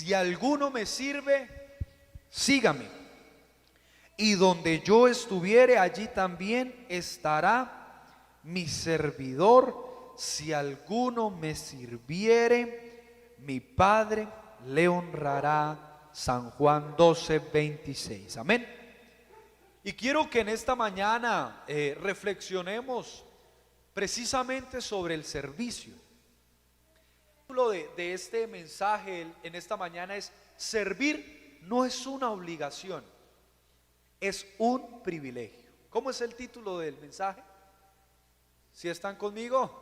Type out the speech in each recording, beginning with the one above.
si alguno me sirve, sígame. Y donde yo estuviere, allí también estará mi servidor. Si alguno me sirviere, mi Padre le honrará. San Juan 12:26. Amén. Y quiero que en esta mañana reflexionemos precisamente sobre el servicio. El título de este mensaje en esta mañana es: servir no es una obligación, es un privilegio. ¿Cómo es el título del mensaje? ¿Si están conmigo?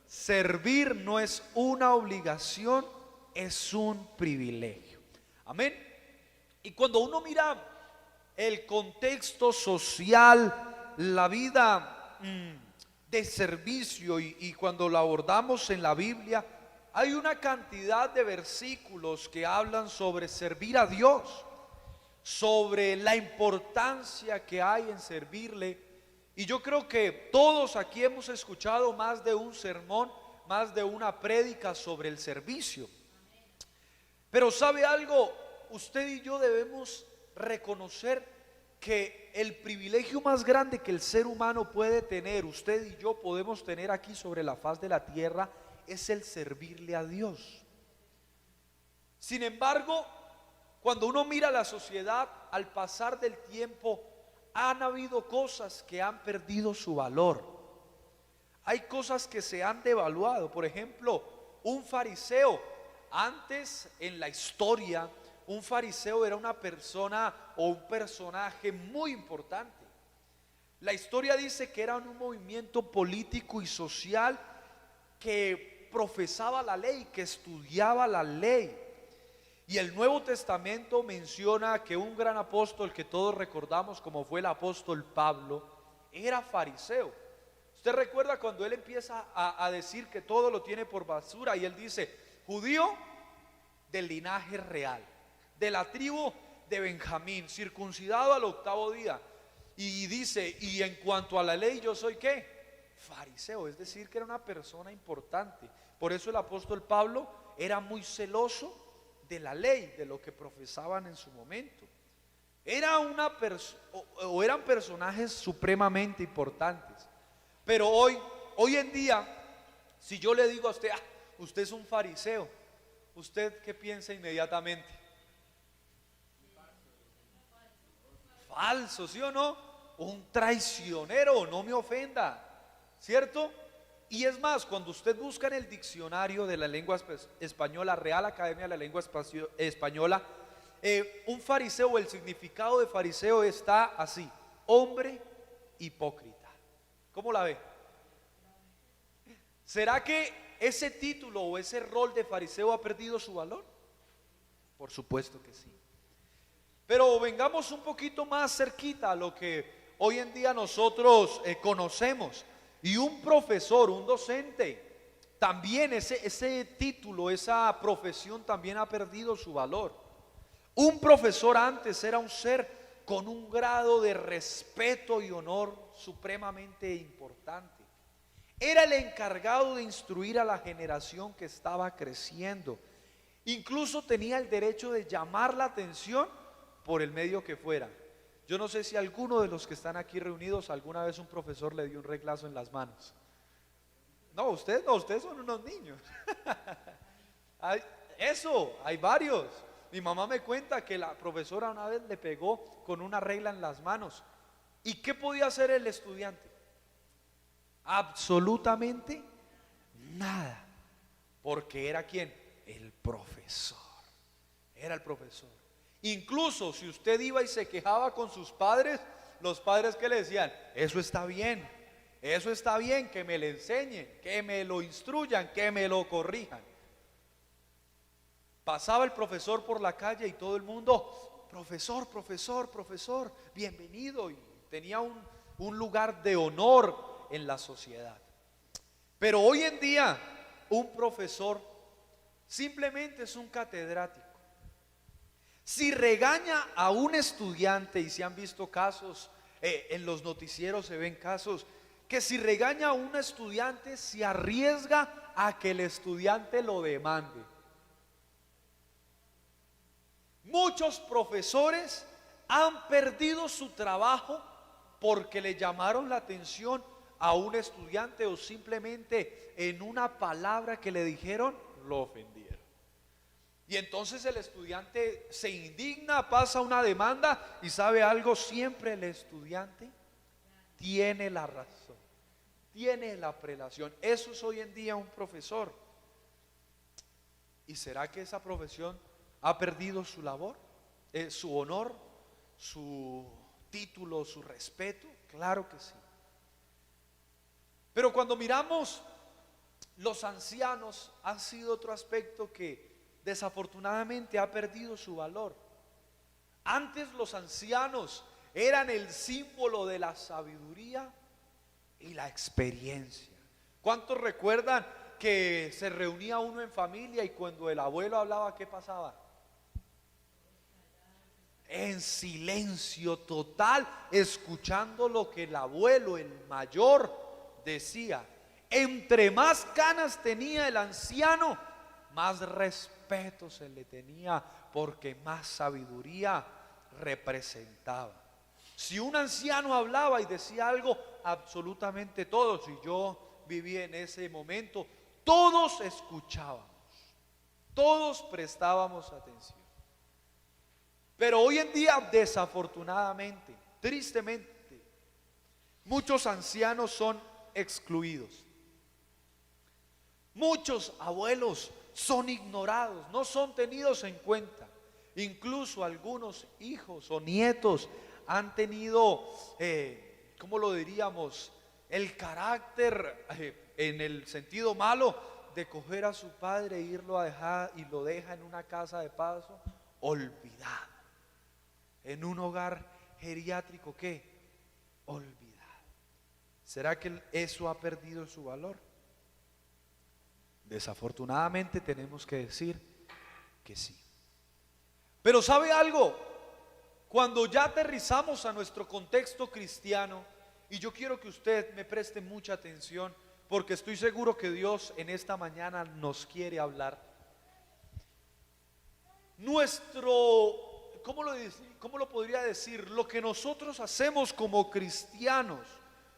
Servir no es una obligación, es un privilegio. Amén. Y cuando uno mira el contexto social, la vida de servicio, y cuando lo abordamos en la Biblia, hay una cantidad de versículos que hablan sobre servir a Dios, sobre la importancia que hay en servirle. Y yo creo que todos aquí hemos escuchado más de un sermón, más de una prédica sobre el servicio. Pero ¿sabe algo? Usted y yo debemos reconocer que el privilegio más grande que el ser humano puede tener, usted y yo podemos tener aquí sobre la faz de la tierra, es el servirle a Dios. Sin embargo, cuando uno mira la sociedad, al pasar del tiempo, han habido cosas que han perdido su valor. Hay cosas que se han devaluado. Por ejemplo, un fariseo. Antes, en la historia, un fariseo era una persona o un personaje muy importante. La historia dice que era un movimiento político y social que profesaba la ley, que estudiaba la ley. Y el Nuevo Testamento menciona que un gran apóstol que todos recordamos, como fue el apóstol Pablo, era fariseo. Usted recuerda cuando él empieza a decir que todo lo tiene por basura, y él dice: judío del linaje real, de la tribu de Benjamín, circuncidado al 8º día. Y dice: y en cuanto a la ley, yo soy ¿qué? Fariseo. Es decir, que era una persona importante. Por eso el apóstol Pablo era muy celoso de la ley, de lo que profesaban en su momento. Era eran personajes supremamente importantes. Pero hoy en día, si yo le digo a usted: usted es un fariseo, ¿usted qué piensa inmediatamente? Falso, ¿sí o no? Un traicionero, no me ofenda, ¿cierto? Y es más, cuando usted busca en el diccionario de la lengua española, Real Academia de la Lengua Española, un fariseo, el significado de fariseo está así: hombre hipócrita. ¿Cómo la ve? ¿Será que ese título o ese rol de fariseo ha perdido su valor? Por supuesto que sí. Pero vengamos un poquito más cerquita a lo que hoy en día nosotros conocemos. Y un profesor, un docente, también ese título, esa profesión también ha perdido su valor. Un profesor antes era un ser con un grado de respeto y honor supremamente importante. Era el encargado de instruir a la generación que estaba creciendo. Incluso tenía el derecho de llamar la atención por el medio que fuera. Yo no sé si alguno de los que están aquí reunidos alguna vez un profesor le dio un reglazo en las manos. No, ustedes son unos niños. Hay varios. Mi mamá me cuenta que la profesora una vez le pegó con una regla en las manos. ¿Y qué podía hacer el estudiante? Absolutamente nada. Porque era ¿quién? El profesor. Era el profesor. Incluso si usted iba y se quejaba con sus padres, los padres ¿qué le decían? Eso está bien, que me le enseñen, que me lo instruyan, que me lo corrijan. Pasaba el profesor por la calle y todo el mundo: profesor, profesor, profesor, bienvenido. Y tenía un lugar de honor en la sociedad. Pero hoy en día un profesor simplemente es un catedrático. Si regaña a un estudiante, y se han visto casos, en los noticieros se ven casos, que si regaña a un estudiante se arriesga a que el estudiante lo demande. Muchos profesores han perdido su trabajo porque le llamaron la atención a un estudiante o simplemente en una palabra que le dijeron lo ofendieron. Y entonces el estudiante se indigna, pasa una demanda y ¿sabe algo? Siempre el estudiante tiene la razón, tiene la prelación. Eso es hoy en día un profesor. ¿Y será que esa profesión ha perdido su labor, su honor, su título, su respeto? Claro que sí. Pero cuando miramos, los ancianos han sido otro aspecto que desafortunadamente ha perdido su valor. Antes los ancianos eran el símbolo de la sabiduría y la experiencia. ¿Cuántos recuerdan que se reunía uno en familia y cuando el abuelo hablaba, qué pasaba? En silencio total, escuchando lo que el abuelo, el mayor, decía. Entre más canas tenía el anciano, más respeto se le tenía, porque más sabiduría representaba. Si un anciano hablaba y decía algo, absolutamente todos, y yo viví en ese momento, todos escuchábamos, todos prestábamos atención. Pero hoy en día, desafortunadamente, tristemente, muchos ancianos son excluidos. Muchos abuelos son ignorados, no son tenidos en cuenta. Incluso algunos hijos o nietos han tenido, ¿cómo lo diríamos? El carácter, en el sentido malo, de coger a su padre e irlo a dejar, y lo deja en una casa de paso, olvidado. En un hogar geriátrico, ¿qué? Olvidado. ¿Será que eso ha perdido su valor? Desafortunadamente tenemos que decir que sí. Pero ¿sabe algo? Cuando ya aterrizamos a nuestro contexto cristiano, y yo quiero que usted me preste mucha atención, porque estoy seguro que Dios en esta mañana nos quiere hablar. ¿Cómo lo podría decir? Lo que nosotros hacemos como cristianos,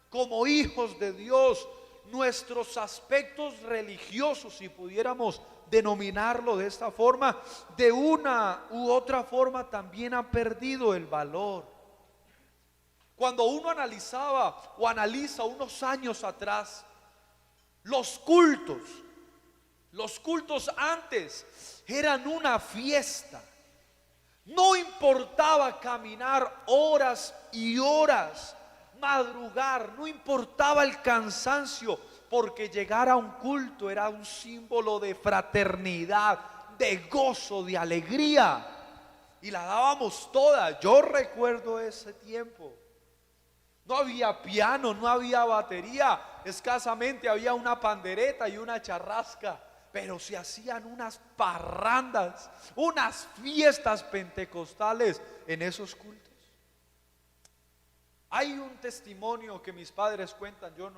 como hijos de Dios, nuestros aspectos religiosos, si pudiéramos denominarlo de esta forma, de una u otra forma también ha perdido el valor. Cuando uno analizaba o analiza unos años atrás, los cultos antes eran una fiesta. No importaba caminar horas y horas, madrugar, no importaba el cansancio, porque llegar a un culto era un símbolo de fraternidad, de gozo, de alegría, y la dábamos toda. Yo recuerdo ese tiempo. No había piano, no había batería, escasamente había una pandereta y una charrasca, pero se hacían unas parrandas, unas fiestas pentecostales en esos cultos. Hay un testimonio que mis padres cuentan, yo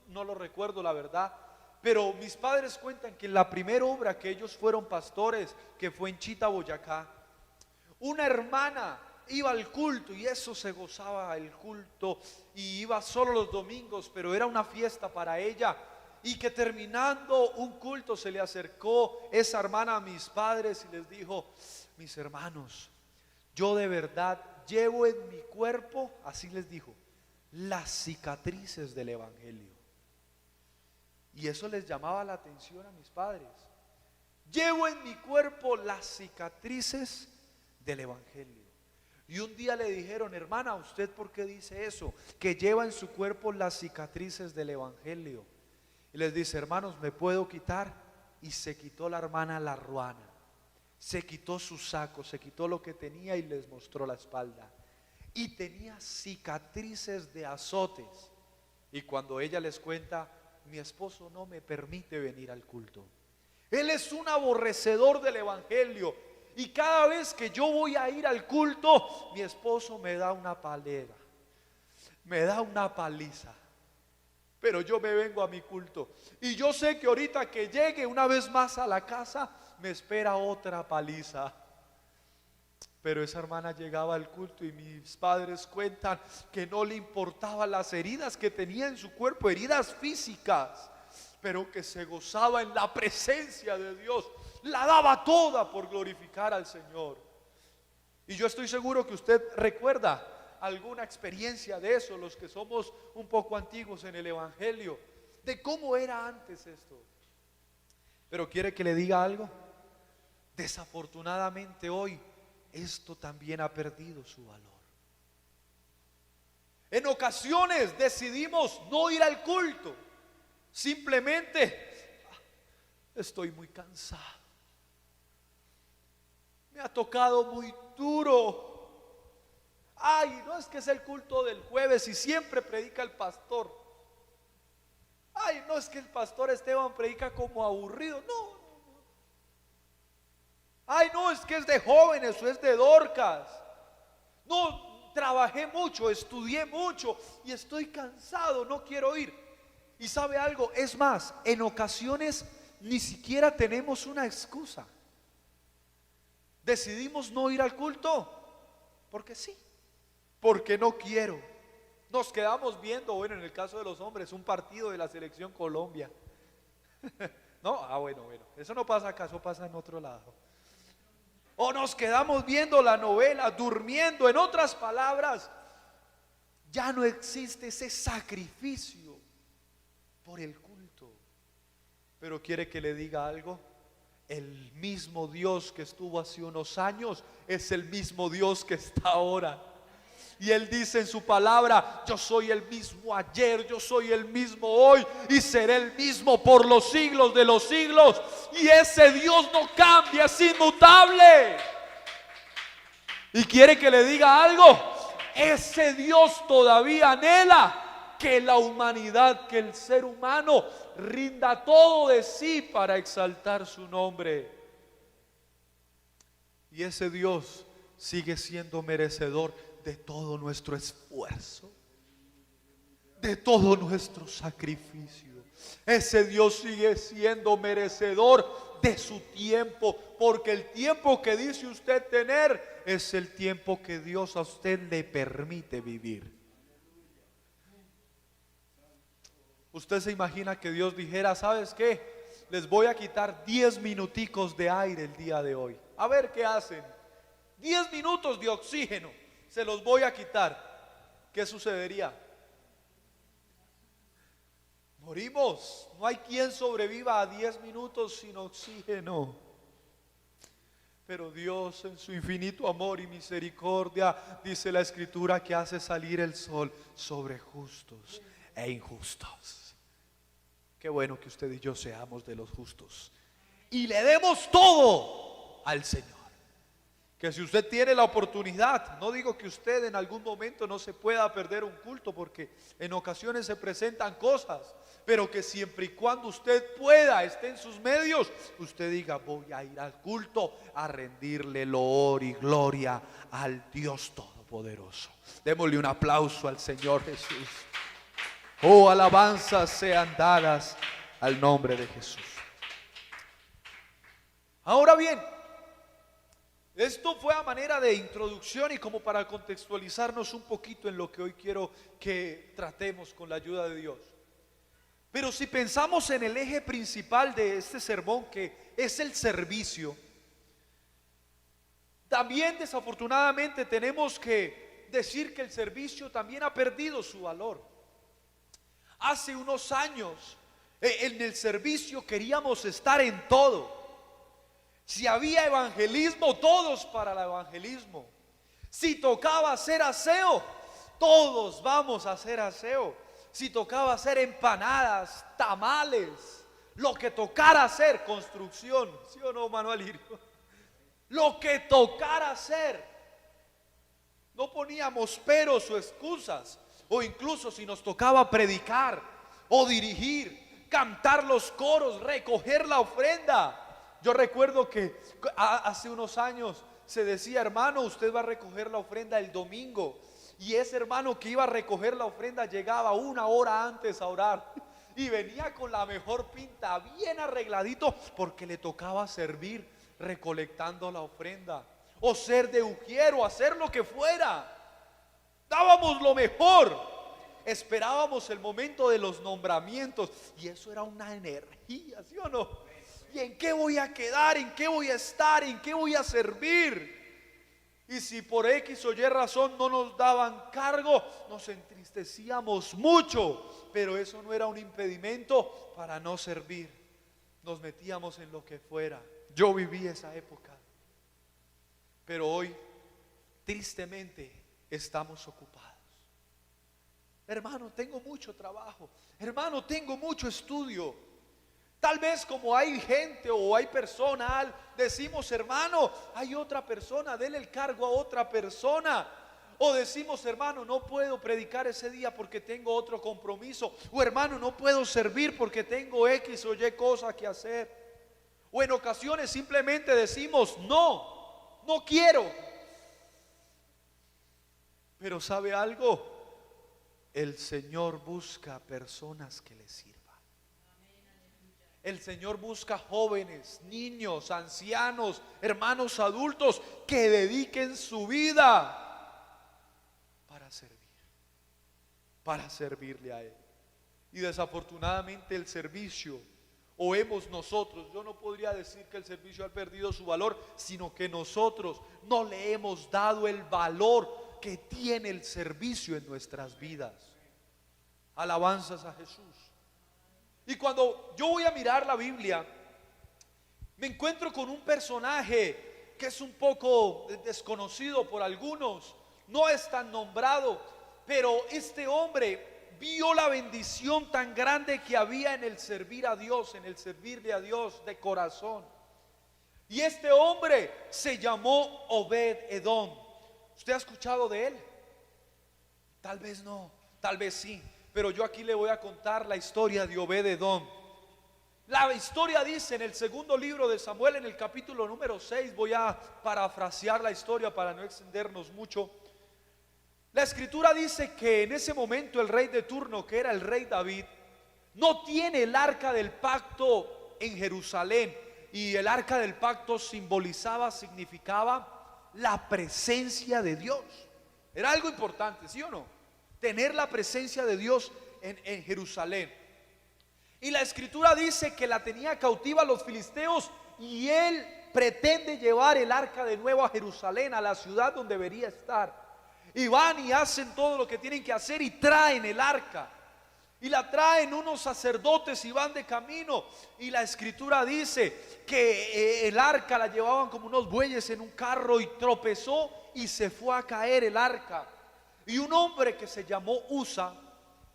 no lo recuerdo la verdad, pero mis padres cuentan que en la primera obra que ellos fueron pastores, que fue en Chita, Boyacá, una hermana iba al culto y eso se gozaba el culto, y iba solo los domingos, pero era una fiesta para ella. Y que terminando un culto se le acercó esa hermana a mis padres y les dijo: mis hermanos, yo de verdad llevo en mi cuerpo, así les dijo, las cicatrices del evangelio. Y eso les llamaba la atención a mis padres. Llevo en mi cuerpo las cicatrices del evangelio. Y un día le dijeron: hermana, ¿usted por qué dice eso? Que lleva en su cuerpo las cicatrices del evangelio. Y les dice: hermanos, ¿me puedo quitar? Y se quitó la hermana la ruana, se quitó su saco, se quitó lo que tenía y les mostró la espalda. Y tenía cicatrices de azotes. Y cuando ella les cuenta: mi esposo no me permite venir al culto, él es un aborrecedor del evangelio, y cada vez que yo voy a ir al culto, mi esposo me da una palera, me da una paliza. Pero yo me vengo a mi culto, y yo sé que ahorita que llegue una vez más a la casa, me espera otra paliza. Pero esa hermana llegaba al culto y mis padres cuentan que no le importaban las heridas que tenía en su cuerpo, heridas físicas, pero que se gozaba en la presencia de Dios. La daba toda por glorificar al Señor. Y yo estoy seguro que usted recuerda alguna experiencia de eso, los que somos un poco antiguos en el Evangelio, de cómo era antes esto. Pero ¿quiere que le diga algo? Desafortunadamente hoy esto también ha perdido su valor. En ocasiones decidimos no ir al culto. Simplemente estoy muy cansado. Me ha tocado muy duro. Ay, no es que es el culto del jueves y siempre predica el pastor. Ay, no es que el pastor Esteban predica como aburrido. No. Ay, no, es que es de jóvenes o es de Dorcas. No, trabajé mucho, estudié mucho y estoy cansado, no quiero ir. Y sabe algo, es más, en ocasiones ni siquiera tenemos una excusa. Decidimos no ir al culto porque sí, porque no quiero. Nos quedamos viendo, bueno, en el caso de los hombres, un partido de la selección Colombia. No, bueno, eso no pasa acá, eso pasa en otro lado. O nos quedamos viendo la novela, durmiendo. En otras palabras, ya no existe ese sacrificio por el culto. Pero quiere que le diga algo. El mismo Dios que estuvo hace unos años es el mismo Dios que está ahora. Y Él dice en su palabra: yo soy el mismo ayer, yo soy el mismo hoy y seré el mismo por los siglos de los siglos. Y ese Dios no cambia, es inmutable. Y quiere que le diga algo, ese Dios todavía anhela que la humanidad, que el ser humano rinda todo de sí para exaltar su nombre. Y ese Dios sigue siendo merecedor de todo nuestro esfuerzo, de todo nuestro sacrificio. Ese Dios sigue siendo merecedor de su tiempo, porque el tiempo que dice usted tener es el tiempo que Dios a usted le permite vivir. Usted se imagina que Dios dijera: ¿sabes qué? Les voy a quitar 10 minuticos de aire el día de hoy. A ver qué hacen. 10 minutos de oxígeno se los voy a quitar. ¿Qué sucedería? Morimos. No hay quien sobreviva a 10 minutos sin oxígeno. Pero Dios, en su infinito amor y misericordia, dice la Escritura, que hace salir el sol sobre justos e injustos. Qué bueno que usted y yo seamos de los justos y le demos todo al Señor. Que si usted tiene la oportunidad, no digo que usted en algún momento no se pueda perder un culto, porque en ocasiones se presentan cosas, pero que siempre y cuando usted pueda, esté en sus medios, usted diga: voy a ir al culto a rendirle loor y gloria al Dios Todopoderoso. Démosle un aplauso al Señor Jesús. Oh, alabanzas sean dadas al nombre de Jesús. Ahora bien, esto fue a manera de introducción y como para contextualizarnos un poquito en lo que hoy quiero que tratemos con la ayuda de Dios. Pero si pensamos en el eje principal de este sermón, que es el servicio, también desafortunadamente tenemos que decir que el servicio también ha perdido su valor. Hace unos años en el servicio queríamos estar en todo. Si había evangelismo, todos para el evangelismo. Si tocaba hacer aseo, todos vamos a hacer aseo. Si tocaba hacer empanadas, tamales, lo que tocara hacer, construcción, ¿sí o no, Manuel Lirio? Lo que tocara hacer. No poníamos peros o excusas. O incluso si nos tocaba predicar o dirigir, cantar los coros, recoger la ofrenda. Yo recuerdo que hace unos años se decía: hermano, usted va a recoger la ofrenda el domingo. Y ese hermano que iba a recoger la ofrenda llegaba una hora antes a orar y venía con la mejor pinta, bien arregladito, porque le tocaba servir recolectando la ofrenda. o ser de ujier, o hacer lo que fuera. Dábamos lo mejor. Esperábamos el momento de los nombramientos, y eso era una energía, ¿sí o no? ¿Y en qué voy a quedar? ¿En qué voy a estar? ¿En qué voy a servir? Y si por X o Y razón no nos daban cargo, nos entristecíamos mucho, pero eso no era un impedimento para no servir. Nos metíamos en lo que fuera. Yo viví esa época, pero hoy tristemente estamos ocupados. Hermano, tengo mucho trabajo. Hermano, tengo mucho estudio. Tal vez como hay gente o hay personal, decimos, hermano, hay otra persona, dele el cargo a otra persona. O decimos, hermano, no puedo predicar ese día porque tengo otro compromiso. O hermano, no puedo servir porque tengo X o Y cosa que hacer. O en ocasiones simplemente decimos, no quiero. Pero ¿sabe algo? El Señor busca personas que le sirvan. El Señor busca jóvenes, niños, ancianos, hermanos adultos que dediquen su vida para servirle a Él. Y desafortunadamente el servicio, o hemos nosotros, yo no podría decir que el servicio ha perdido su valor, sino que nosotros no le hemos dado el valor que tiene el servicio en nuestras vidas. Alabanzas a Jesús. Y cuando yo voy a mirar la Biblia, me encuentro con un personaje que es un poco desconocido por algunos, no es tan nombrado, pero este hombre vio la bendición tan grande que había en el servir a Dios, en el servirle a Dios de corazón. Y este hombre se llamó Obed-Edom. ¿Usted ha escuchado de él? Tal vez no, tal vez sí. Pero yo aquí le voy a contar la historia de Obed-Edom. La historia dice en el segundo libro de Samuel, en el capítulo número 6, voy a parafrasear la historia para no extendernos mucho. La escritura dice que en ese momento el rey de turno, que era el rey David, no tiene el arca del pacto en Jerusalén. Y el arca del pacto significaba la presencia de Dios. Era algo importante, ¿sí o no? Tener la presencia de Dios en Jerusalén. Y la escritura dice que la tenía cautiva a los filisteos, y él pretende llevar el arca de nuevo a Jerusalén, a la ciudad donde debería estar. Y van y hacen todo lo que tienen que hacer y traen el arca. Y la traen unos sacerdotes y van de camino. Y la escritura dice que el arca la llevaban como unos bueyes en un carro, y tropezó y se fue a caer el arca. Y un hombre que se llamó Usa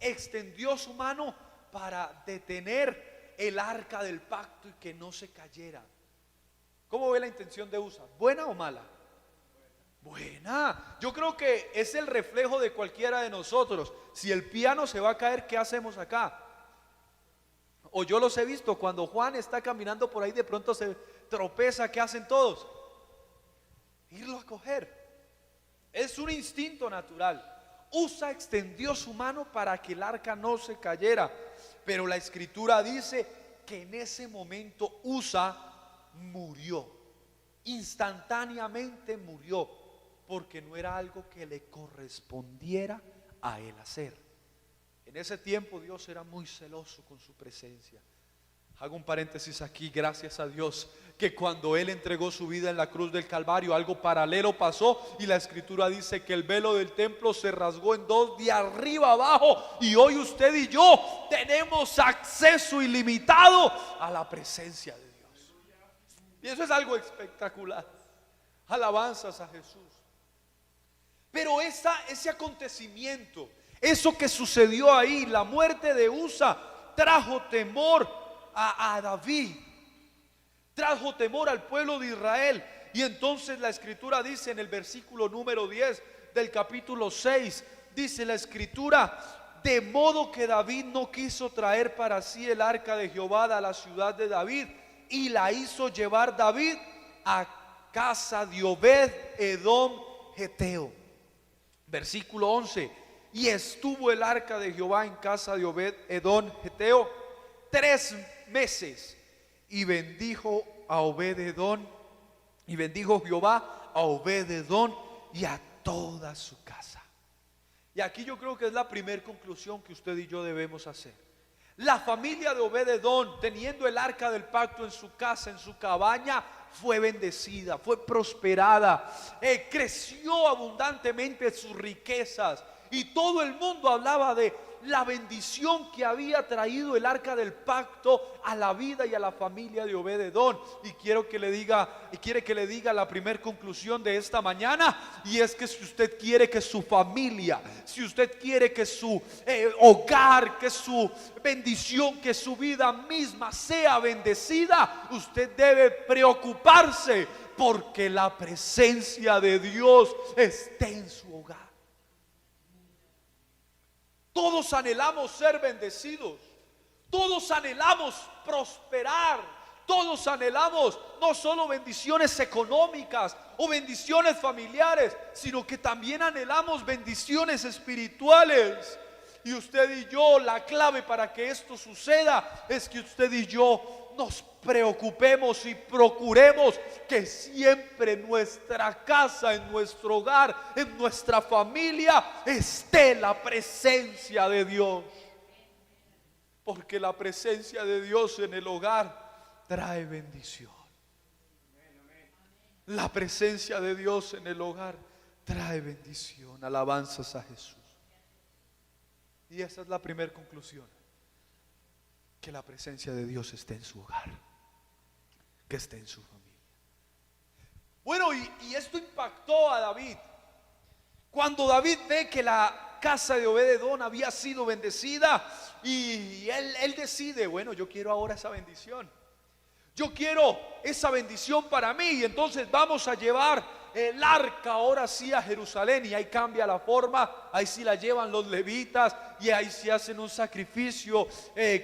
extendió su mano para detener el arca del pacto y que no se cayera. ¿Cómo ve la intención de Usa? ¿Buena o mala? Buena. Yo creo que es el reflejo de cualquiera de nosotros. Si el piano se va a caer, ¿qué hacemos acá? O yo los he visto, cuando Juan está caminando por ahí, de pronto se tropeza, ¿qué hacen todos? Irlo a coger. Es un instinto natural. Usa extendió su mano para que el arca no se cayera, pero la escritura dice que en ese momento Usa murió, instantáneamente murió, porque no era algo que le correspondiera a él hacer. En ese tiempo Dios era muy celoso con su presencia. Hago un paréntesis aquí, gracias a Dios que cuando Él entregó su vida en la cruz del Calvario, algo paralelo pasó, y la escritura dice que el velo del templo se rasgó en dos, de arriba abajo, y hoy usted y yo tenemos acceso ilimitado a la presencia de Dios. Y eso es algo espectacular. Alabanzas a Jesús. Pero ese acontecimiento, eso que sucedió ahí, la muerte de Usa, trajo temor a David, trajo temor al pueblo de Israel. Y entonces la escritura dice en el versículo número 10 del capítulo 6, dice la escritura: de modo que David no quiso traer para sí el arca de Jehová a la ciudad de David, y la hizo llevar David a casa de Obed-Edom Geteo. Versículo 11: y estuvo el arca de Jehová en casa de Obed-Edom Geteo 3 meses, y bendijo a Obed-Edom, y bendijo Jehová a Obed-edom y a toda su casa. Y aquí yo creo que es la primera conclusión que usted y yo debemos hacer. La familia de Obed-edom, teniendo el arca del pacto en su casa, en su cabaña, fue bendecida, fue prosperada, creció abundantemente sus riquezas, y todo el mundo hablaba de la bendición que había traído el arca del pacto a la vida y a la familia de Obed-edom. Y quiere que le diga la primera conclusión de esta mañana, y es que si usted quiere que su familia, si usted quiere que su hogar, que su bendición, que su vida misma sea bendecida, usted debe preocuparse porque la presencia de Dios esté en su hogar. Todos anhelamos ser bendecidos, todos anhelamos prosperar, todos anhelamos no solo bendiciones económicas o bendiciones familiares, sino que también anhelamos bendiciones espirituales. Y usted y yo, la clave para que esto suceda es que usted y yo nos preocupemos y procuremos que siempre en nuestra casa, en nuestro hogar, en nuestra familia esté la presencia de Dios. Porque la presencia de Dios en el hogar trae bendición. La presencia de Dios en el hogar trae bendición. Alabanzas a Jesús. Y esa es la primera conclusión: que la presencia de Dios esté en su hogar, que esté en su familia. Bueno, y esto impactó a David. Cuando David ve que la casa de Obed-edom había sido bendecida, y él decide, bueno, yo quiero ahora esa bendición. Yo quiero esa bendición para mí. Y entonces vamos a llevar el arca ahora sí a Jerusalén. Y ahí cambia la forma. Ahí sí la llevan los levitas, y ahí sí hacen un sacrificio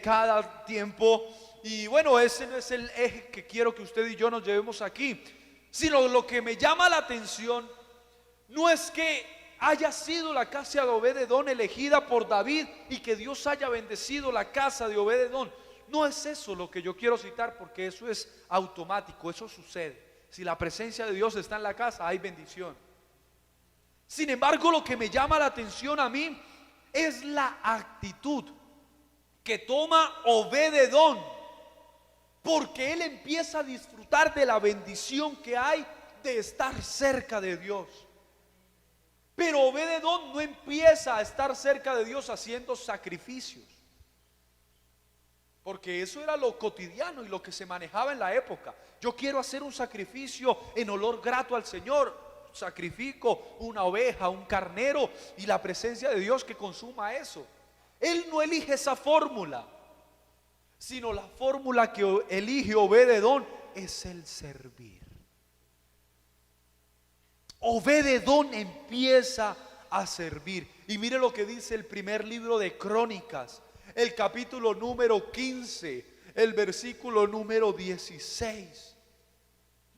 cada tiempo. Y bueno, ese no es el eje que quiero que usted y yo nos llevemos aquí, sino lo que me llama la atención no es que haya sido la casa de Obed-edom elegida por David y que Dios haya bendecido la casa de Obed-edom. No es eso lo que yo quiero citar, porque eso es automático, eso sucede. Si la presencia de Dios está en la casa, hay bendición. Sin embargo, lo que me llama la atención a mí es la actitud que toma Obed-edom, porque él empieza a disfrutar de la bendición que hay de estar cerca de Dios. Pero Obed-edom no empieza a estar cerca de Dios haciendo sacrificios, porque eso era lo cotidiano y lo que se manejaba en la época. Yo quiero hacer un sacrificio en olor grato al Señor. Sacrifico una oveja, un carnero, y la presencia de Dios que consuma eso. Él no elige esa fórmula, sino la fórmula que elige Obed-edom es el servir. Obed-edom empieza a servir. Y mire lo que dice el primer libro de Crónicas, el capítulo número 15, el versículo número 16.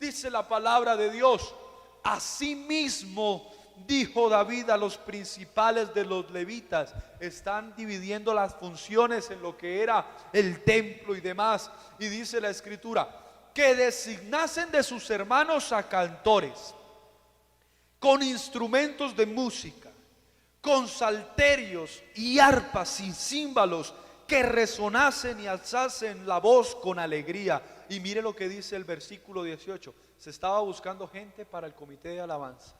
Dice la palabra de Dios: asimismo dijo David a los principales de los levitas. Están dividiendo las funciones en lo que era el templo y demás. Y dice la escritura: que designasen de sus hermanos a cantores con instrumentos de música, con salterios y arpas y címbalos, que resonasen y alzasen la voz con alegría. Y mire lo que dice el versículo 18: se estaba buscando gente para el comité de alabanza.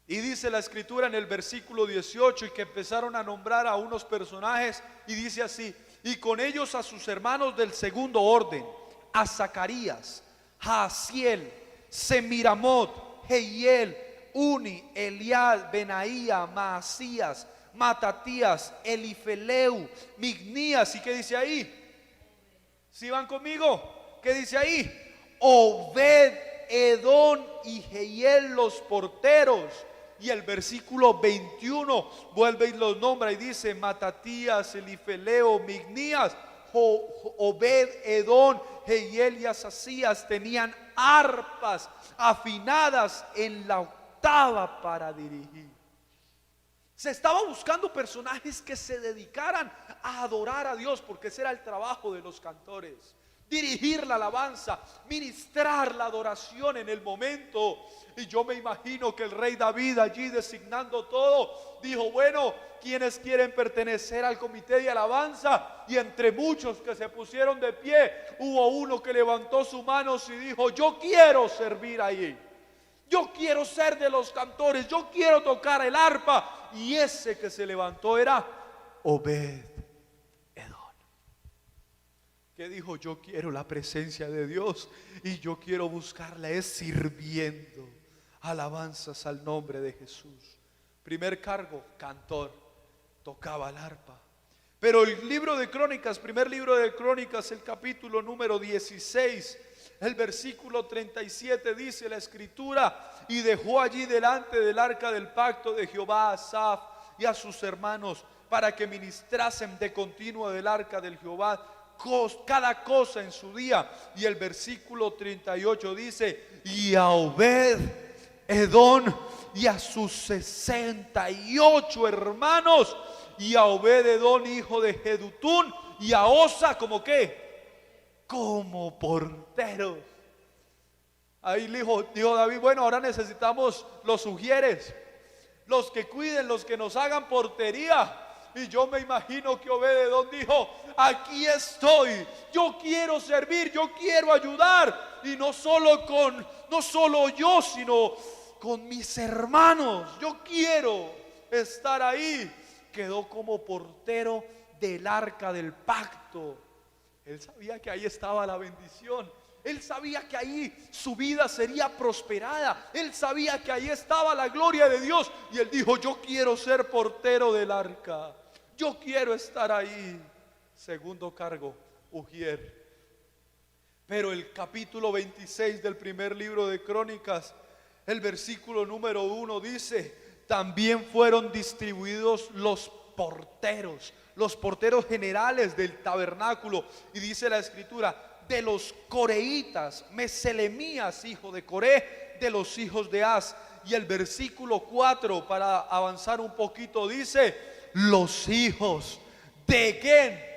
Y dice la escritura en el versículo 18, y que empezaron a nombrar a unos personajes, y dice así: y con ellos a sus hermanos del segundo orden, a Zacarías, Jaasiel, Semiramot, Jehiel, Uni, Eliad, Benaía, Maasías, Matatías, Elifeleu, Mignías. ¿Y qué dice ahí? ¿Si van conmigo? ¿Qué dice ahí? Obed-edom y Jehiel los porteros. Y el versículo 21 vuelve y los nombra y dice: Matatías, Elifeleo, Mignías, Obed-edom, Jehiel y Asasías tenían arpas afinadas en la octava para dirigir. Se estaba buscando personajes que se dedicaran a adorar a Dios, porque ese era el trabajo de los cantores. dirigir la alabanza, ministrar la adoración en el momento. Y yo me imagino que el rey David, allí designando todo, dijo: bueno, ¿quiénes quieren pertenecer al comité de alabanza? Y entre muchos que se pusieron de pie, hubo uno que levantó sus manos y dijo: yo quiero servir ahí, yo quiero ser de los cantores, yo quiero tocar el arpa. Y ese que se levantó era Obed-edom, que dijo: yo quiero la presencia de Dios y yo quiero buscarla, es sirviendo. Alabanzas al nombre de Jesús. Primer cargo, cantor, tocaba el arpa. Pero el libro de Crónicas, primer libro de Crónicas, el capítulo número 16, el versículo 37, dice la escritura: y dejó allí delante del arca del pacto de Jehová a Asaf y a sus hermanos, para que ministrasen de continuo del arca del Jehová, cada cosa en su día. Y el versículo 38 dice: y a Obed-edom y a sus 68 hermanos, y a Obed-edom hijo de Jedutún, y a Osa, ¿como qué? Como porteros. Ahí dijo David: bueno, ahora necesitamos los ujieres, los que cuiden, los que nos hagan portería. Y yo me imagino que Obed-edom dijo: aquí estoy, yo quiero servir, yo quiero ayudar. Y no solo yo, sino con mis hermanos, yo quiero estar ahí. Quedó como portero del arca del pacto. Él sabía que ahí estaba la bendición. Él sabía que ahí su vida sería prosperada. Él sabía que ahí estaba la gloria de Dios. Y él dijo: yo quiero ser portero del arca, yo quiero estar ahí. Segundo cargo, ujier. Pero el capítulo 26 del primer libro de Crónicas, el versículo número 1 dice: también fueron distribuidos los porteros generales del tabernáculo. Y dice la escritura: de los coreitas, Meselemías hijo de Coré, de los hijos de Az. Y el versículo 4, para avanzar un poquito, dice: los hijos de ¿quién?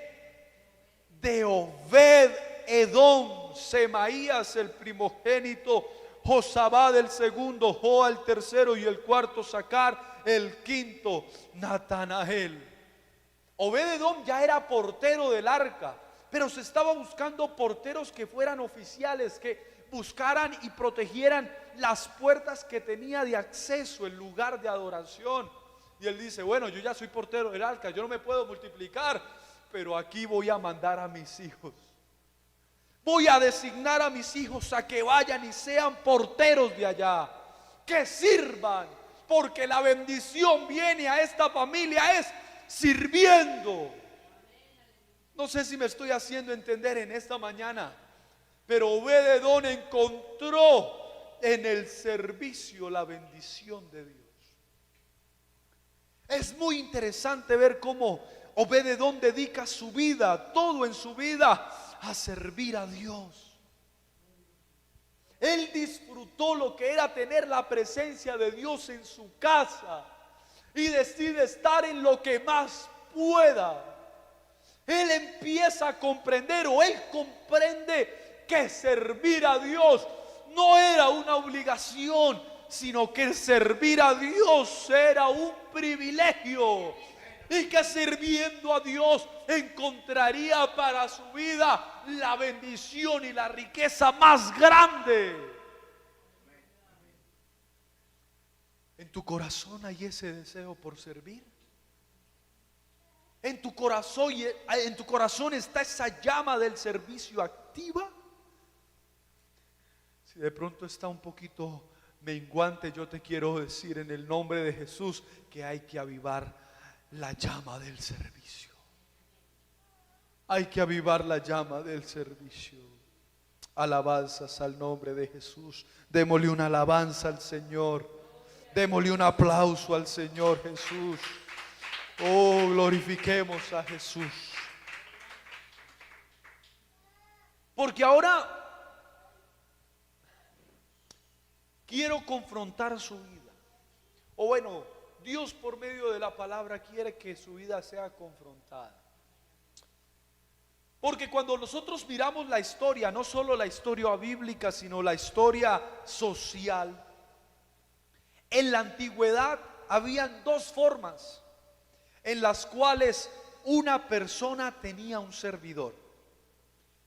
De Obed-edom, Semaías el primogénito, Josabad el segundo, Joa el tercero y el cuarto Sacar, el quinto Natanael. Obed-edom ya era portero del arca, pero se estaba buscando porteros que fueran oficiales, que buscaran y protegieran las puertas que tenía de acceso, el lugar de adoración. Y él dice: bueno, yo ya soy portero del arca, yo no me puedo multiplicar, pero aquí voy a mandar a mis hijos. Voy a designar a mis hijos a que vayan y sean porteros de allá, que sirvan, porque la bendición viene a esta familia es sirviendo. No sé si me estoy haciendo entender en esta mañana, pero Obed-edom encontró en el servicio la bendición de Dios. Es muy interesante ver cómo Obed-edom dedica su vida, todo en su vida, a servir a Dios. Él disfrutó lo que era tener la presencia de Dios en su casa y decide estar en lo que más pueda. Él empieza a comprender, o él comprende, que servir a Dios no era una obligación, sino que servir a Dios era un privilegio, y que sirviendo a Dios encontraría para su vida la bendición y la riqueza más grande. ¿En tu corazón hay ese deseo por servir? ¿En tu corazón está esa llama del servicio activa? Si de pronto está un poquito menguante, yo te quiero decir en el nombre de Jesús que hay que avivar la llama del servicio. Hay que avivar la llama del servicio. Alabanzas al nombre de Jesús. Démosle una alabanza al Señor. Démosle un aplauso al Señor Jesús. Oh, glorifiquemos a Jesús. Porque ahora quiero confrontar su vida. O bueno, Dios por medio de la palabra quiere que su vida sea confrontada. Porque cuando nosotros miramos la historia, no solo la historia bíblica, sino la historia social, en la antigüedad habían dos formas en las cuales una persona tenía un servidor.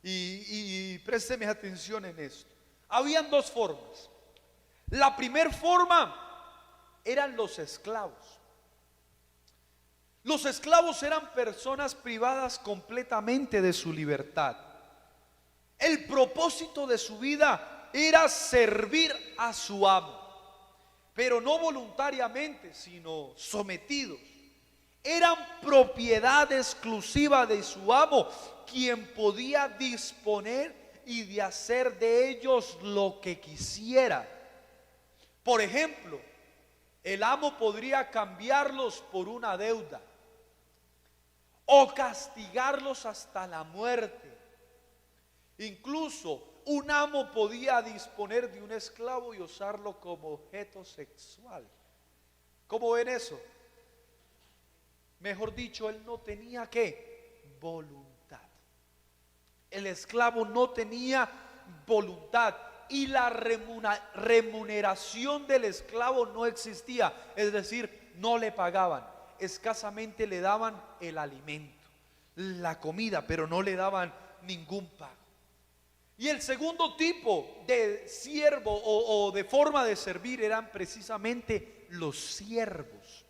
Y présteme atención en esto. Habían dos formas. La primera forma eran los esclavos. Los esclavos eran personas privadas completamente de su libertad. El propósito de su vida era servir a su amo, pero no voluntariamente, sino sometidos. Eran propiedad exclusiva de su amo, quien podía disponer y de hacer de ellos lo que quisiera. Por ejemplo, el amo podría cambiarlos por una deuda o castigarlos hasta la muerte. Incluso un amo podía disponer de un esclavo y usarlo como objeto sexual. ¿Cómo ven eso? Mejor dicho, él no tenía ¿qué? Voluntad. El esclavo no tenía voluntad y la remuneración del esclavo no existía. Es decir, no le pagaban, escasamente le daban el alimento, la comida, pero no le daban ningún pago. Y el segundo tipo de siervo o de forma de servir eran precisamente los siervos.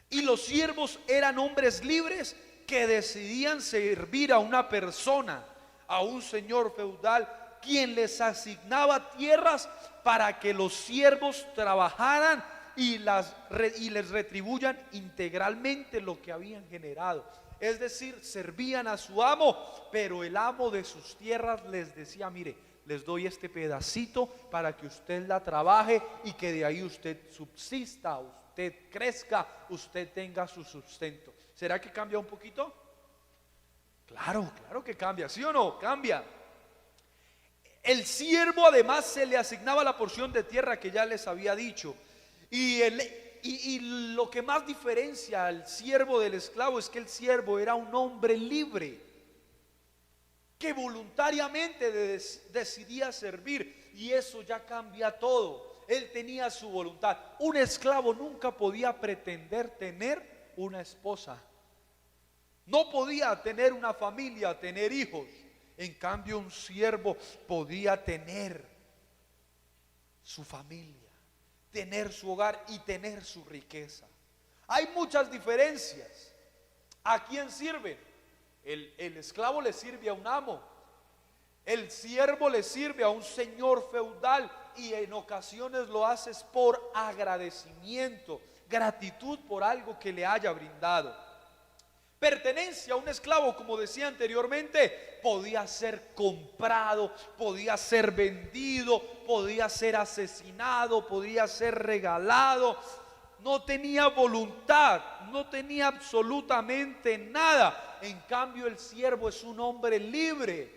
Y los siervos eran hombres libres que decidían servir a una persona, a un señor feudal, quien les asignaba tierras para que los siervos trabajaran y les retribuyan integralmente lo que habían generado. Es decir, servían a su amo, pero el amo de sus tierras les decía: mire, les doy este pedacito para que usted la trabaje y que de ahí usted subsista, usted crezca, usted tenga su sustento. ¿Será que cambia un poquito? Claro, claro que cambia, ¿sí o no? Cambia. El siervo además se le asignaba la porción de tierra que ya les había dicho. Y lo que más diferencia al siervo del esclavo es que el siervo era un hombre libre, que voluntariamente decidía servir, y eso ya cambia todo. Él tenía su voluntad. Un esclavo nunca podía pretender tener una esposa, no podía tener una familia, tener hijos. En cambio, un siervo podía tener su familia, tener su hogar y tener su riqueza. Hay muchas diferencias. ¿A quién sirve? El esclavo le sirve a un amo, el siervo le sirve a un señor feudal, y en ocasiones lo haces por agradecimiento, gratitud por algo que le haya brindado. Pertenencia a un esclavo, como decía anteriormente, podía ser comprado, podía ser vendido, podía ser asesinado, podía ser regalado. No tenía voluntad, no tenía absolutamente nada. En cambio, el siervo es un hombre libre.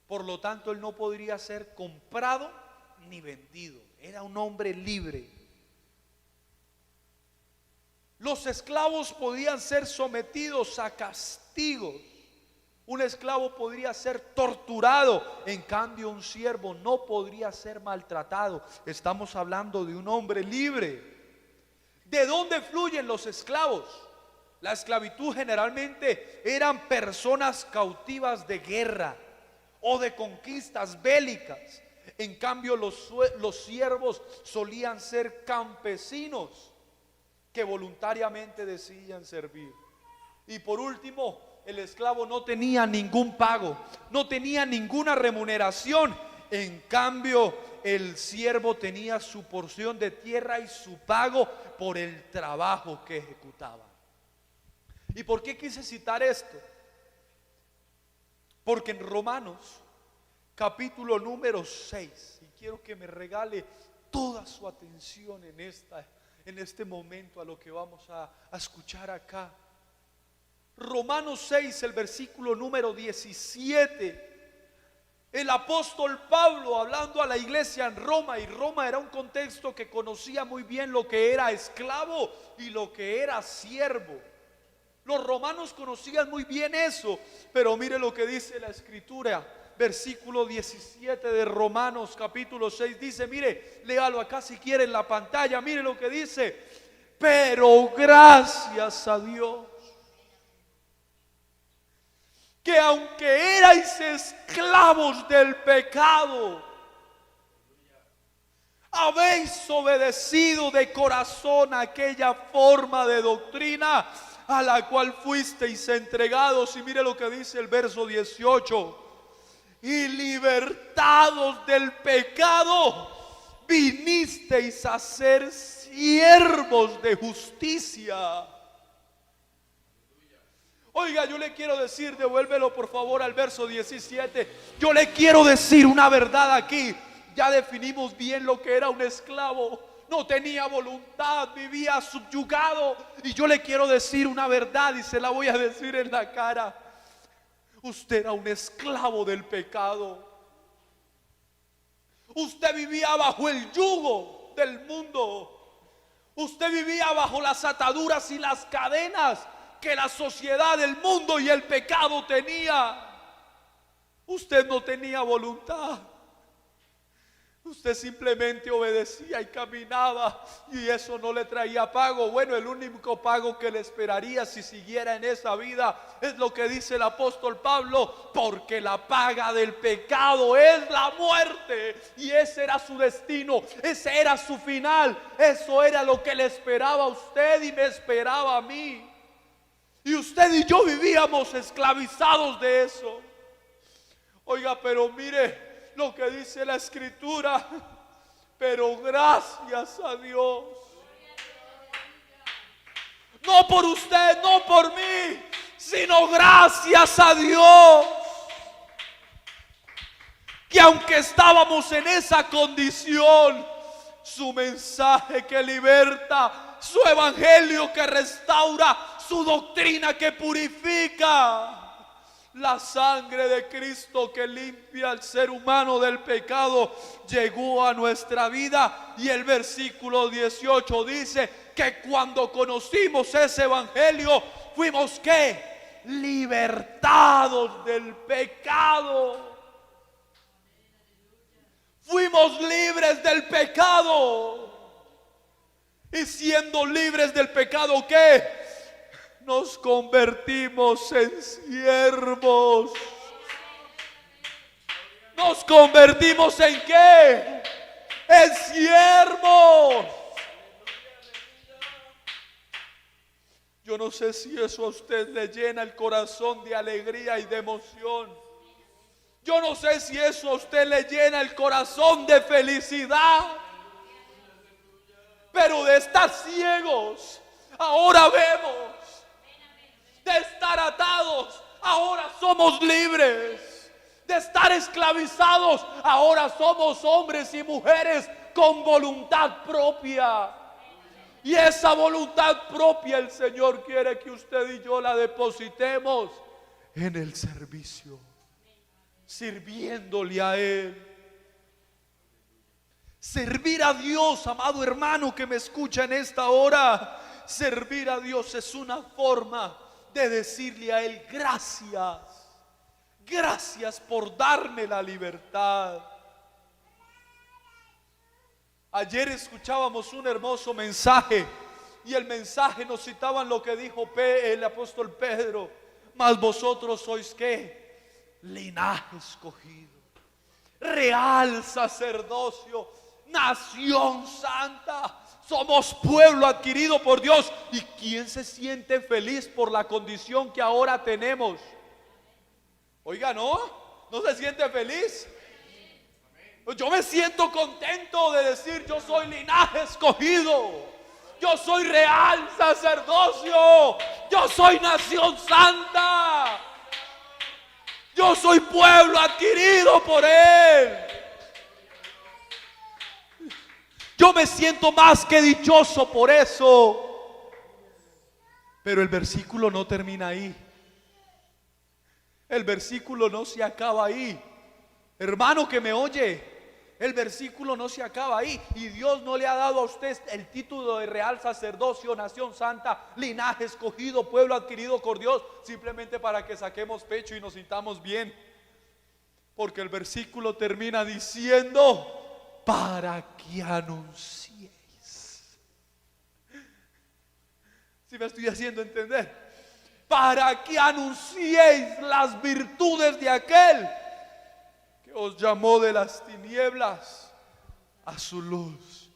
Por lo tanto, él no podría ser comprado ni vendido. Era un hombre libre. Los esclavos podían ser sometidos a castigos. Un esclavo podría ser torturado. En cambio, un siervo no podría ser maltratado. Estamos hablando de un hombre libre. ¿De dónde fluyen los esclavos? La esclavitud generalmente eran personas cautivas de guerra o de conquistas bélicas. En cambio, los siervos solían ser campesinos que voluntariamente decidían servir. Y por último, el esclavo no tenía ningún pago, no tenía ninguna remuneración. En cambio, el siervo tenía su porción de tierra y su pago por el trabajo que ejecutaba. ¿Y por qué quise citar esto? Porque en Romanos capítulo número 6, y quiero que me regale toda su atención en este momento a lo que vamos a escuchar acá. Romanos 6, el versículo número 17. El apóstol Pablo hablando a la iglesia en Roma, y Roma era un contexto que conocía muy bien lo que era esclavo y lo que era siervo. Los romanos conocían muy bien eso, pero mire lo que dice la escritura. Versículo 17 de Romanos capítulo 6 dice, mire, léalo acá si quiere en la pantalla, mire lo que dice. Pero gracias a Dios, que aunque erais esclavos del pecado, habéis obedecido de corazón aquella forma de doctrina a la cual fuisteis entregados. Y mire lo que dice el verso 18. Y libertados del pecado, vinisteis a ser siervos de justicia. Oiga, yo le quiero decir, devuélvelo por favor al verso 17. Yo le quiero decir una verdad aquí. Ya definimos bien lo que era un esclavo. No tenía voluntad, vivía subyugado. Y yo le quiero decir una verdad y se la voy a decir en la cara. Usted era un esclavo del pecado. Usted vivía bajo el yugo del mundo. Usted vivía bajo las ataduras y las cadenas que la sociedad, el mundo y el pecado tenía. Usted no tenía voluntad. Usted simplemente obedecía y caminaba, y eso no le traía pago. Bueno, el único pago que le esperaría si siguiera en esa vida es lo que dice el apóstol Pablo, porque la paga del pecado es la muerte. Y ese era su destino, ese era su final, eso era lo que le esperaba a usted y me esperaba a mí. Y usted y yo vivíamos esclavizados de eso. Oiga, pero mire lo que dice la escritura. Pero gracias a Dios, no por usted, no por mí, sino gracias a Dios, que aunque estábamos en esa condición, su mensaje que liberta, su evangelio que restaura, su doctrina que purifica, la sangre de Cristo que limpia al ser humano del pecado, llegó a nuestra vida. Y el versículo 18 dice que cuando conocimos ese evangelio, fuimos ¿qué? Libertados del pecado. Fuimos libres del pecado. Y siendo libres del pecado, ¿qué? Nos convertimos en siervos. Nos convertimos en ¿qué? En siervos. Yo no sé si eso a usted le llena el corazón de alegría y de emoción. Yo no sé si eso a usted le llena el corazón de felicidad. Pero de estar ciegos, ahora vemos. De estar atados, ahora somos libres. De estar esclavizados, ahora somos hombres y mujeres con voluntad propia. Y esa voluntad propia el Señor quiere que usted y yo la depositemos en el servicio, sirviéndole a Él. Servir a Dios, amado hermano que me escucha en esta hora, servir a Dios es una forma de decirle a Él gracias. Gracias por darme la libertad. Ayer escuchábamos un hermoso mensaje, y el mensaje nos citaban lo que dijo el apóstol Pedro: mas vosotros sois ¿qué? Linaje escogido, real sacerdocio, nación santa. Somos pueblo adquirido por Dios. ¿Y quién se siente feliz por la condición que ahora tenemos? Oiga, ¿no? ¿No se siente feliz? Yo me siento contento de decir: yo soy linaje escogido, yo soy real sacerdocio, yo soy nación santa, yo soy pueblo adquirido por Él. Yo me siento más que dichoso por eso. Pero el versículo no termina ahí. El versículo no se acaba ahí. Hermano que me oye, el versículo no se acaba ahí. Y Dios no le ha dado a usted el título de real sacerdocio, nación santa, linaje escogido, pueblo adquirido por Dios, simplemente para que saquemos pecho y nos sintamos bien. Porque el versículo termina diciendo: para que anunciéis. ¿Sí me estoy haciendo entender? Para que anunciéis las virtudes de aquel que os llamó de las tinieblas a su luz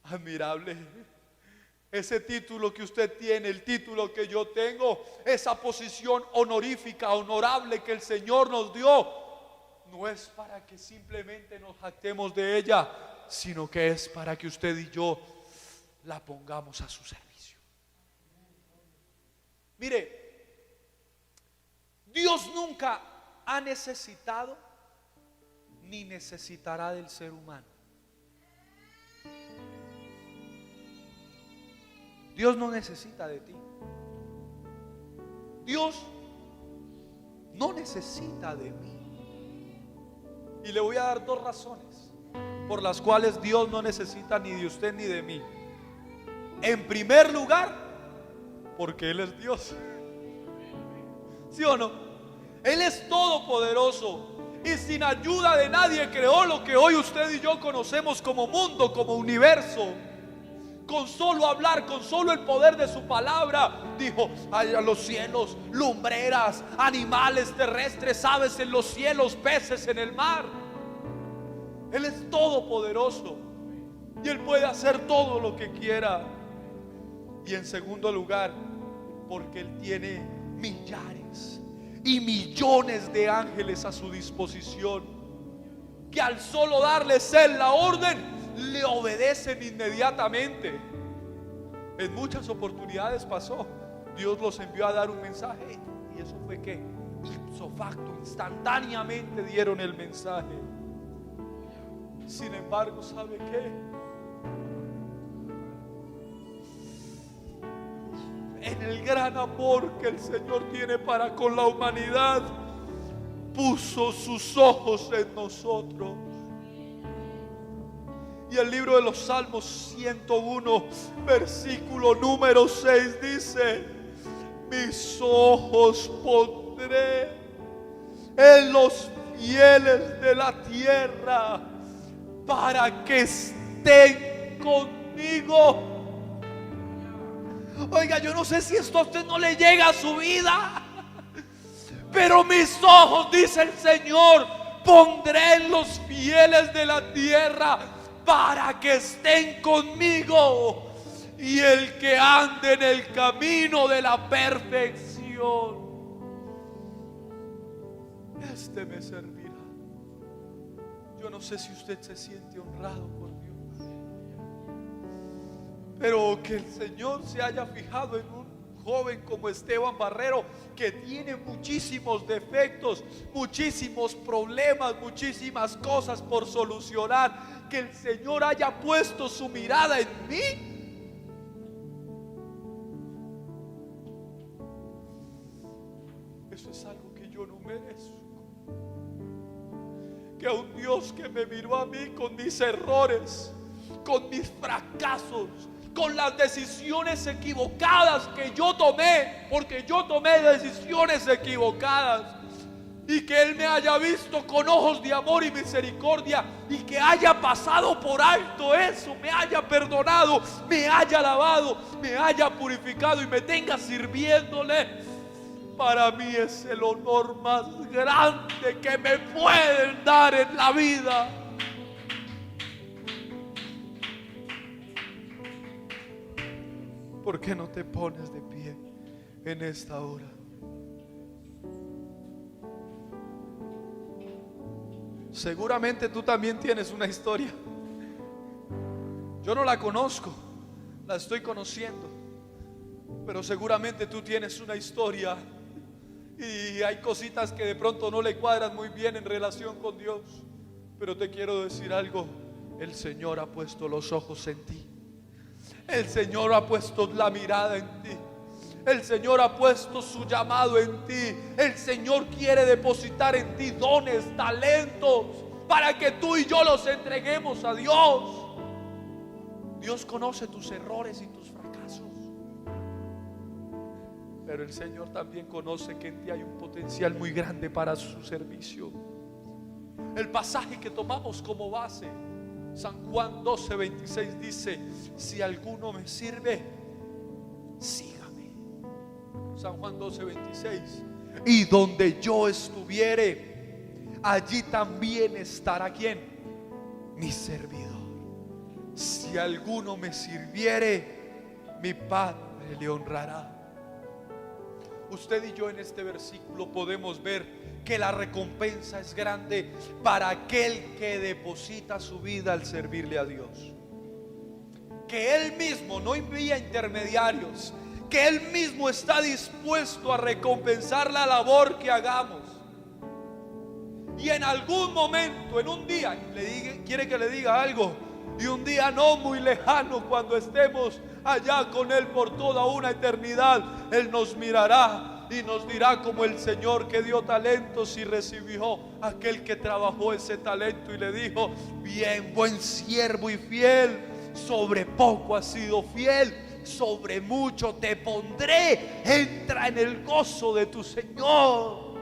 admirable. Ese título que usted tiene, el título que yo tengo, esa posición honorífica, honorable que el Señor nos dio, no es para que simplemente nos jactemos de ella, sino que es para que usted y yo la pongamos a su servicio. Mire, Dios nunca ha necesitado ni necesitará del ser humano. Dios no necesita de ti. Dios no necesita de mí. Y le voy a dar dos razones por las cuales Dios no necesita ni de usted ni de mí. En primer lugar, porque Él es Dios. ¿Sí o no? Él es todopoderoso y sin ayuda de nadie creó lo que hoy usted y yo conocemos como mundo, como universo. Con solo hablar, con solo el poder de su palabra, dijo: a los cielos, lumbreras, animales terrestres, aves en los cielos, peces en el mar. Él es todopoderoso y Él puede hacer todo lo que quiera. Y en segundo lugar, porque Él tiene millares y millones de ángeles a su disposición, que al solo darles Él la orden, le obedecen inmediatamente. En muchas oportunidades pasó, Dios los envió a dar un mensaje y eso fue que ipso facto, instantáneamente dieron el mensaje. Sin embargo, ¿sabe qué? En el gran amor que el Señor tiene para con la humanidad, puso sus ojos en nosotros. Y el libro de los Salmos 101, versículo número 6 dice: mis ojos pondré en los fieles de la tierra para que estén conmigo. Oiga, yo no sé si esto a usted no le llega a su vida, pero mis ojos, dice el Señor, pondré en los fieles de la tierra para que estén conmigo, y el que ande en el camino de la perfección, este me servirá. Yo no sé si usted se siente honrado por Dios, pero que el Señor se haya fijado en un joven como Esteban Barrero, que tiene muchísimos defectos, muchísimos problemas, muchísimas cosas por solucionar, que el Señor haya puesto su mirada en mí. Eso es algo que yo no merezco. Que a un Dios que me miró a mí con mis errores, con mis fracasos, con las decisiones equivocadas que yo tomé, porque yo tomé decisiones equivocadas, y que Él me haya visto con ojos de amor y misericordia, y que haya pasado por alto eso, me haya perdonado, me haya lavado, me haya purificado y me tenga sirviéndole. Para mí es el honor más grande que me pueden dar en la vida. ¿Por qué no te pones de pie en esta hora? Seguramente tú también tienes una historia. Yo no la conozco, la estoy conociendo, pero seguramente tú tienes una historia y hay cositas que de pronto no le cuadran muy bien en relación con Dios. Pero te quiero decir algo: el Señor ha puesto los ojos en ti. El Señor ha puesto la mirada en ti. El Señor ha puesto su llamado en ti. El Señor quiere depositar en ti dones, talentos, para que tú y yo los entreguemos a Dios. Dios conoce tus errores y tus fracasos, pero el Señor también conoce que en ti hay un potencial muy grande para su servicio. El pasaje que tomamos como base, San Juan 12:26, dice: si alguno me sirve, sígame. San Juan 12:26. Y donde yo estuviere, allí también estará ¿quién? Mi servidor. Si alguno me sirviere, mi Padre le honrará. Usted y yo en este versículo podemos ver que la recompensa es grande para aquel que deposita su vida al servirle a Dios. Que Él mismo no envía intermediarios, que Él mismo está dispuesto a recompensar la labor que hagamos. Y en algún momento, en un día, quiere que le diga algo, y un día no muy lejano, cuando estemos allá con Él por toda una eternidad, Él nos mirará y nos dirá como el Señor que dio talentos y recibió aquel que trabajó ese talento y le dijo: bien, buen siervo y fiel, sobre poco has sido fiel, sobre mucho te pondré, entra en el gozo de tu Señor.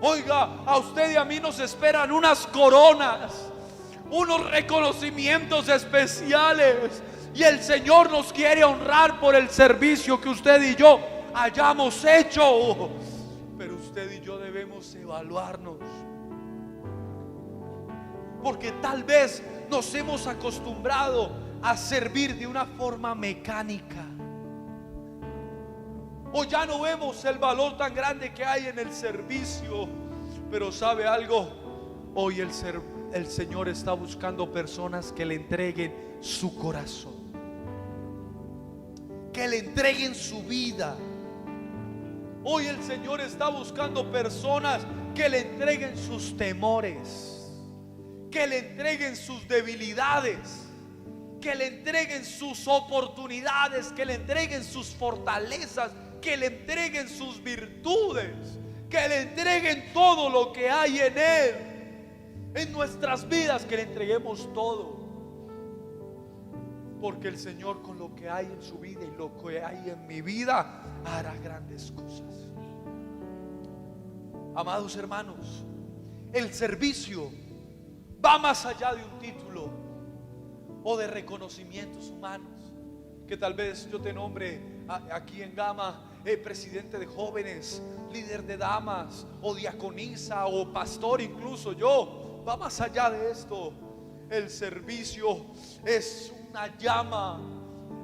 Oiga, a usted y a mí nos esperan unas coronas, unos reconocimientos especiales, y el Señor nos quiere honrar por el servicio que usted y yo hayamos hecho. Pero usted y yo debemos evaluarnos, porque tal vez nos hemos acostumbrado a servir de una forma mecánica, o ya no vemos el valor tan grande que hay en el servicio. Pero ¿sabe algo? Hoy el Señor está buscando personas que le entreguen su corazón, que le entreguen su vida. Hoy el Señor está buscando personas que le entreguen sus temores, que le entreguen sus debilidades, que le entreguen sus oportunidades, que le entreguen sus fortalezas, que le entreguen sus virtudes, que le entreguen todo lo que hay en Él, en nuestras vidas, que le entreguemos todo. Porque el Señor, con lo que hay en su vida y lo que hay en mi vida, hará grandes cosas. Amados hermanos, el servicio va más allá de un título o de reconocimientos humanos. Que tal vez yo te nombre aquí en Gama presidente de jóvenes, líder de damas, o diaconisa, o pastor incluso yo. Va más allá de esto. El servicio es una llama,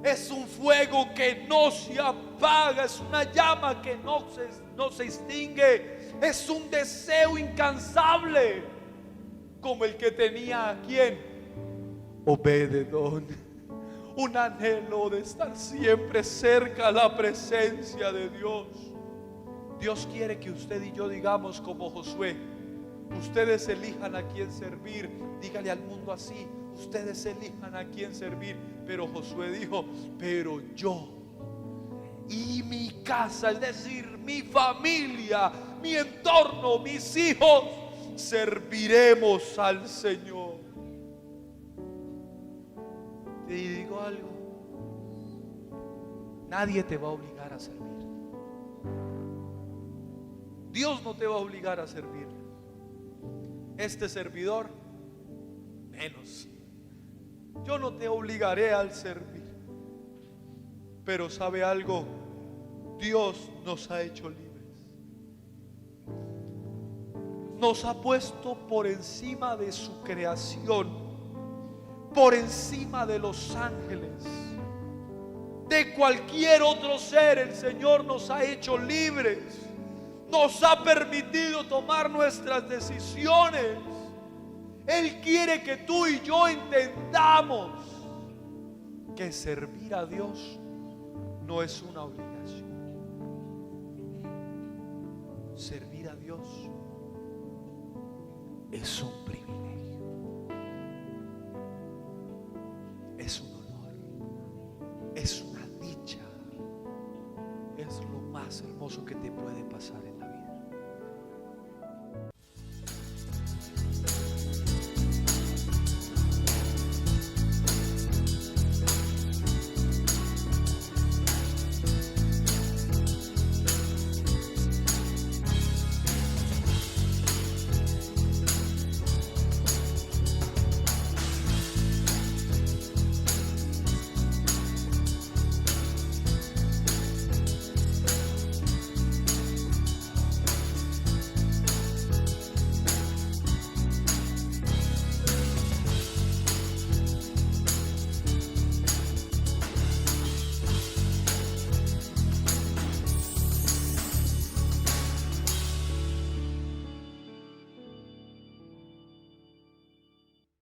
es un fuego que no se apaga, es una llama que no se extingue, es un deseo incansable, como el que tenía ¿quién? Obed-edom. Un anhelo de estar siempre cerca a la presencia de Dios. Dios quiere que usted y yo digamos como Josué: ustedes elijan a quién servir. Dígale al mundo así: ustedes elijan a quién servir. Pero Josué dijo: pero yo y mi casa, es decir, mi familia, mi entorno, mis hijos, serviremos al Señor. Te digo algo: nadie te va a obligar a servir. Dios no te va a obligar a servir. Este servidor menos. Yo no te obligaré al servir. Pero ¿sabe algo? Dios nos ha hecho libres. Nos ha puesto por encima de su creación, por encima de los ángeles, de cualquier otro ser. El Señor nos ha hecho libres, nos ha permitido tomar nuestras decisiones. Él quiere que tú y yo entendamos que servir a Dios no es una obligación. Servir a Dios es un privilegio, es un honor, es una dicha, es lo más hermoso que te puede pasar en la vida.